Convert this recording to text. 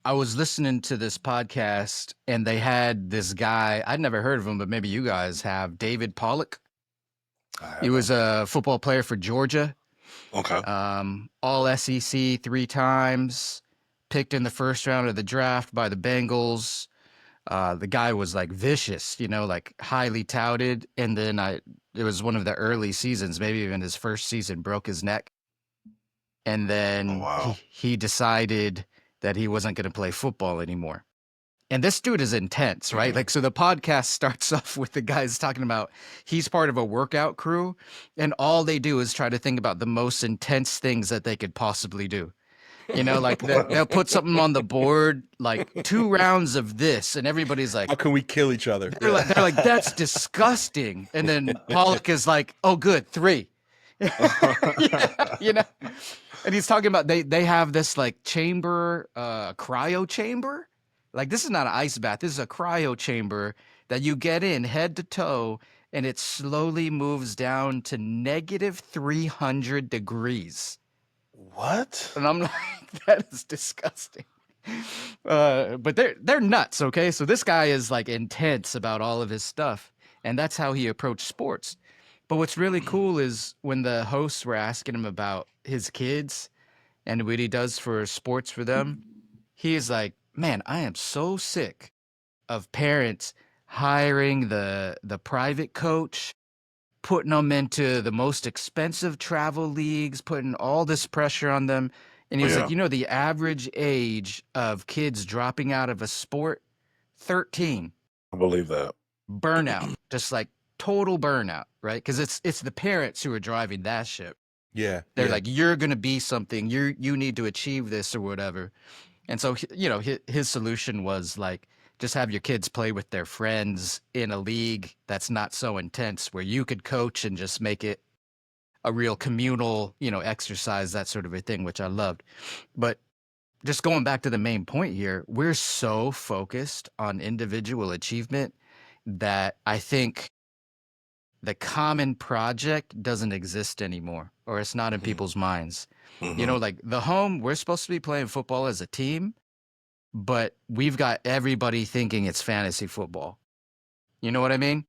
I was listening to this podcast and they had this guy. I'd never heard of him, but maybe you guys have. David Pollock. I He haven't. was a football player for Georgia, Okay. all SEC 3 times, picked in the first round of the draft by the Bengals. The guy was like vicious, like highly touted. And then it was one of the early seasons, maybe even his first season, broke his neck. And Oh then he, wow. he decided that he wasn't going to play football anymore. And this dude is intense, right? Hmm. Like, so the podcast starts off with the guys talking about he's part of a workout crew, and all they do is try to think about the most intense things that they could possibly do. Like they'll put something on the board, like 2 rounds of this, and everybody's like, How can we kill each other? they're like, that's disgusting. And then Pollock is like, oh, good, 3. Yeah, you know. And he's talking about they have this like chamber, cryo chamber. Like this is not an ice bath. This is a cryo chamber that you get in head to toe, and it slowly moves down to -300 degrees. What? And I'm like, that is disgusting. But they're nuts, okay? So this guy is like intense about all of his stuff, and that's how he approached sports. But what's really cool is when the hosts were asking him about his kids and what he does for sports for them, he is like, "Man, I am so sick of parents hiring the private coach, putting them into the most expensive travel leagues, putting all this pressure on them." And he was like, Yeah, the average age of kids dropping out of a sport, 13. I believe that. Burnout, just like total burnout, right? Because it's the parents who are driving that ship. Yeah, They're yeah. like, you're gonna be something. You need to achieve this or whatever. And so, his solution was like, just have your kids play with their friends in a league that's not so intense, where you could coach and just make it a real communal, exercise, that sort of a thing, which I loved. But just going back to the main point here, we're so focused on individual achievement that I think the common project doesn't exist anymore, or it's not in Hmm. people's minds. Hmm. Like the home, we're supposed to be playing football as a team, but we've got everybody thinking it's fantasy football. You know what I mean?